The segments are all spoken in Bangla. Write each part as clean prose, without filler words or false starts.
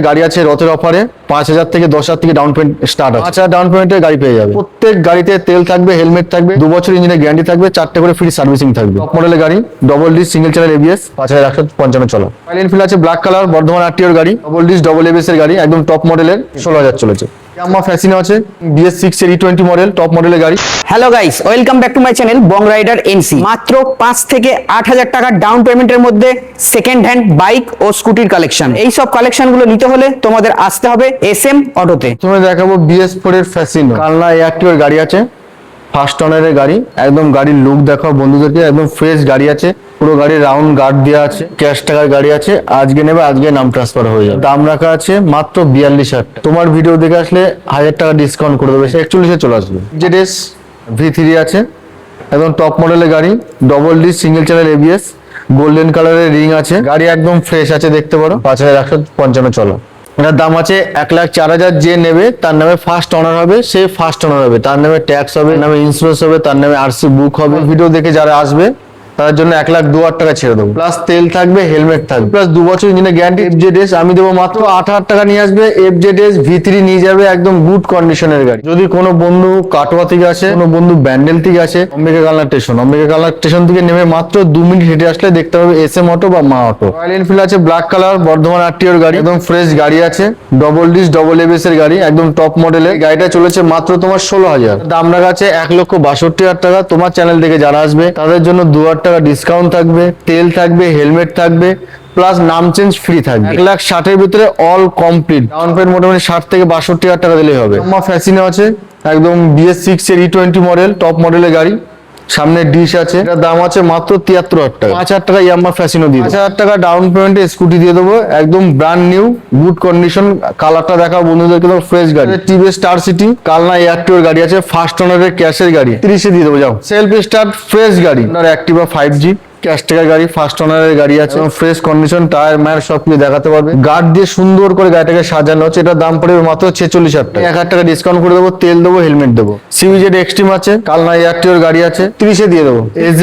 গাড়ি আছে রথের অফারে 5,000 থেকে 10,000 থেকে ডাউন পেমেন্ট স্টার্ট আছে। 5,000 ডাউন পেমেন্টের গাড়ি পেয়ে যাবে। প্রত্যেক গাড়িতে তেল থাকবে, হেলমেট থাকবে, 2 বছর ইঞ্জিনের গ্যারান্টি থাকবে, 4টে করে ফ্রি সার্ভিসিং থাকবে। টপ মডেলের গাড়ি, double disc single channel ABS, 5,155 চলা। রয়্যাল এনফিল্ড আছে ব্ল্যাক কালার, বর্ধমান আরটিওর গাড়ি, ডবল ডিস ডবল এবিএস এর গাড়ি, একদম টপ মডেলের, 16,000 চলেছে। ইয়ামাহা ফ্যাসিনো আছে BS6 এর E20 মডেল, টপ মডেলের গাড়ি। Hello guys, welcome back to my channel Bong rider NC. মাত্র 5 থেকে 8,000 টাকা ডাউন পেমেন্টের মধ্যে সেকেন্ড হ্যান্ড বাইক ও স্কুটির কালেকশন। এই সব কালেকশন গুলো নিতে হলে তোমাদের আসতে হবে SM অটোতে। প্রথমে দেখাবো BS4 এর ফ্যাসিনো, কালনা এয়ারটিওর গাড়ি আছে, ফার্স্ট অনারের গাড়ি। একদম গাড়ির লুক দেখাও বন্ধুদেরকে, একদম ফ্রেশ গাড়ি আছে, পুরো গাড়ির রাউন্ড গার্ড দেওয়া আছে, ক্যাশ টাকার গাড়ি আছে। আজকে নেবে, আজকে নাম ট্রান্সফার হয়ে যাবে। দাম রাখা আছে মাত্র 42,000 টাকা। তোমার ভিডিও দেখে আসলে 1,000 টাকা ডিসকাউন্ট করে দেবে, 41-এ চলে আসবে। ZS V3 আছে, একদম টপ মডেলের গাড়ি, double disc single channel ABS, golden কালারের রিং আছে, গাড়ি একদম ফ্রেশ আছে, দেখতে পারো। 5,155 চলা। এটার দাম আছে 1,04,000। যে নেবে তার নামে ফার্স্ট অনার হবে, সে ফার্স্ট অনার হবে, তার নামে ট্যাক্স হবে, নামে ইন্স্যুরেন্স হবে, তার নামে RC বুক হবে। ভিডিও দেখে যারা আসবে তার জন্য 1,02,000 টাকা ছেড়ে দেবো, প্লাস তেল থাকবে, হেলমেট থাকবে, প্লাস 2 বছর ইঞ্জিনের গ্যারান্টি। FZS আমি দেবো মাত্র 8,000 টাকা, নিয়ে আসবে। FZS V3 নিয়ে যাবে, একদম গুড কন্ডিশনের গাড়ি। যদি কোনো বন্ধু কাটোয়া থেকে আসে, কোনো বন্ধু ব্যান্ডেল থেকে আসে, অম্বিকা কালনা স্টেশন থেকে নেমে মাত্র 2 মিনিট হেঁটে আসলে দেখতে পাবে SM অটো বা মা অটো। রয়্যাল এনফিল্ড আছে ব্ল্যাক কালার, বর্ধমান আরটিওর গাড়ি, একদম ফ্রেশ গাড়ি আছে, ডবল ডিস ডবল এবিএস এর গাড়ি, একদম টপ মডেলের। গাড়িটা চলেছে মাত্র তোমার 16,000। দাম রাখা আছে 1,62,000 টাকা। তোমার চ্যানেল থেকে যারা আসবে তাদের জন্য 2,000 টাকা ডিসকাউন্ট থাকবে, তেল থাকবে, হেলমেট থাকবে, প্লাস নাম চেঞ্জ ফ্রি থাকবে। 1,60,000 এর ভিতরে অল কমপ্লিট। ডাউন পেমেন্ট মোটামুটি 60 থেকে 62,000 টাকা দিলেই হবে। ইয়ামাহা ফ্যাসিনো আছে, একদম BS6 এর E20 মডেল, টপ মডেলের গাড়ি, সামনে ডিশ আছে। এটার দাম আছে মাত্র 73,000 টাকা। 5,000 টাকা ইয়ামাহা ফ্যাসিনো দিয়ে 5,000 টাকা ডাউন পেমেন্টে স্কুটি দিয়ে দেবো, একদম ব্র্যান্ড নিউ, গুড কন্ডিশন। কালারটা দেখাও বন্ধুদেরকে, একদম ফ্রেশ গাড়ি। TVS স্টার সিটি, কালনা এয়ারটিওর গাড়ি আছে, ফার্স্ট অনারের ক্যাশের গাড়ি, 30-এ দিয়ে দেবো। যাও, সেলফ স্টার্ট ফ্রেশ গাড়ি, আপনার অ্যাক্টিভা 5G ক্যাশ টাকার গাড়ি, ফার্স্ট অনারের গাড়ি আছে, ফ্রেশ কন্ডিশন, টায়ার মায়ের সবকিছু দেখাতে পারবে। গার্ড দিয়ে সুন্দর করে গাড়িটাকে সাজানো হচ্ছে। এটার দাম পড়বে মাত্র 46,000 টাকা। 1,000 টাকা ডিসকাউন্ট করে দেবো, তেল দেবো, হেলমেট দেবো। CVZ এক্সট্রিম আছে, কালনা এয়ারটিওর গাড়ি আছে, 30-এ দিয়ে দেবো। SZ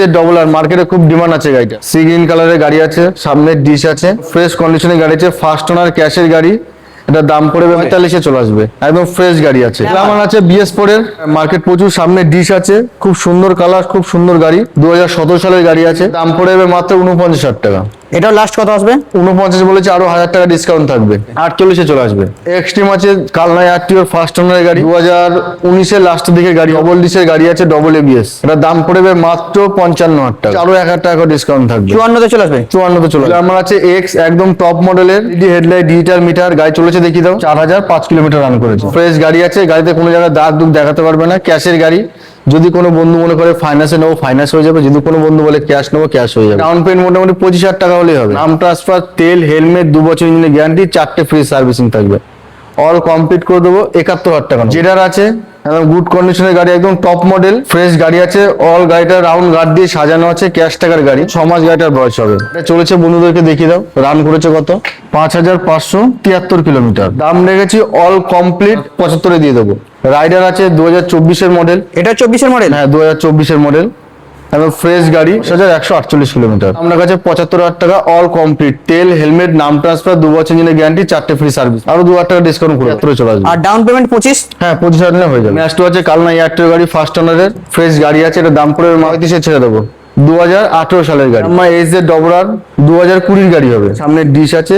মার্কেটে খুব ডিমান্ড আছে গাড়িটা। সি গ্রিন কালারের গাড়ি আছে, সামনে ডিশ আছে, ফ্রেশ কন্ডিশনের গাড়ি আছে, ফার্স্ট অনার ক্যাশের গাড়ি। এটা দাম পড়বে 45-এ চলে আসবে, একদম ফ্রেশ গাড়ি আছে। আমার আছে BS4 এর মার্কেট প্রচুর, সামনে ডিশ আছে, খুব সুন্দর কালার, খুব সুন্দর গাড়ি, 2017 সালের গাড়ি আছে। দাম পড়বে মাত্র 49,000 টাকা। এটাও লাস্ট কত আসবে? 49 বলেছে, আরো 1,000 টাকা ডিসকাউন্ট থাকবে, 48-এ চলে আসবে। এক্সট্রিম আছে, কালনা এয়ারটিওর ফার্স্ট অনারের গাড়ি, 2019-এর লাস্টের দিকে গাড়ি, ডবল ডিসের গাড়ি আছে, ডবল এবিএস। এটা দাম পড়বে মাত্র 55,000 টাকা, আরো 1,000 টাকা ডিসকাউন্ট থাকবে, 54-তে চলে আসবে। 54-তে চলে আসবে। আমার আছে X, একদম টপ মডেলের, হেডলাইট, ডিজিটাল মিটার, গাড়ি চলেছে দেখিয়ে দাও, 4,005 কিলোমিটার রান করেছে। ফ্রেশ গাড়ি আছে, গাড়িতে কোনো জায়গায় দাগ দুগ দেখাতে পারবে না, ক্যাশের গাড়ি। যদি কোনো বন্ধু মনে করে ফাইন্যান্সে নেবো, ফাইন্যান্স হয়ে যাবে। যদি কোনো বন্ধু বলে ক্যাশ নেবো, ক্যাশ হয়ে যাবে। ডাউন পেমেন্ট মোটামুটি 25,000 টাকা হলেই হবে। নাম ট্রান্সফার, তেল, হেলমেট, 2 বছর ইঞ্জিনের গ্যারান্টি, 4টে ফ্রি সার্ভিসিং থাকবে। অল কমপ্লিট করে দেবো 71,000 টাকা। যেটার আছে একদম গুড কন্ডিশনের গাড়ি, একদম টপ মডেল, ফ্রেশ গাড়ি আছে, অল গাড়িটা রাউন্ড গার্ড দিয়ে সাজানো আছে, ক্যাশ টাকার গাড়ি, 6 মাস গাড়িটার বয়স হবে। এটা চলেছে বন্ধুদেরকে দেখিয়ে দাও, রান করেছে কত, 5,573 কিলোমিটার। দাম রেখেছি অল কমপ্লিট 75-এ দিয়ে দেবো। রাইডার আছে 2024-এর মডেল, এটা 24-এর মডেল। হ্যাঁ 2024-এর মডেল, একদম ফ্রেশ গাড়ি, 1,148 কিলোমিটার। আমার কাছে 75,000 টাকা, অল কমপ্লিট, তেল, হেলমেট, নাম ট্রান্সফার, 2 বছর ইঞ্জিনের গ্যারান্টি, 4টে ফ্রি সার্ভিস, আরো 2,000 টাকা ডিসকাউন্ট করে চলে আসবে। আর ডাউন পেমেন্ট 25? হ্যাঁ 25,000 নিলে হয়ে যাবে। নেক্সট আছে কালনা এয়ারটিওর গাড়ি, ফার্স্ট অনারের, ফ্রেশ গাড়ি আছে। এটা দাম পড়বে 35-এ ছেড়ে দেবো, 2018 সালের গাড়ি। আমার SZ 2020-এর গাড়ি হবে, সামনে ডিশ আছে,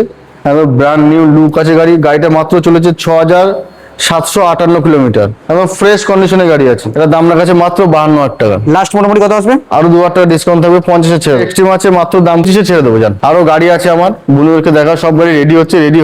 একদম ব্র্যান্ড নিউ লুক আছে গাড়ি। গাড়িটা মাত্র চলেছে 6,758 কিলোমিটার, একদম ফ্রেশ কন্ডিশনের গাড়ি আছে। এটা দাম রাখা আছে মাত্র 52,000 টাকা। লাস্ট মোটামুটি কত আসবে? আরো 2,000 টাকা ডিসকাউন্ট থাকবে, 50-এ ছেড়ে। এক্সট্রিম আছে, মাত্র দাম 30-এ ছেড়ে দেবো। যান, আরো গাড়ি আছে আমার, বন্ধুদেরকে দেখা, সব গাড়ি রেডি হচ্ছে, রেডি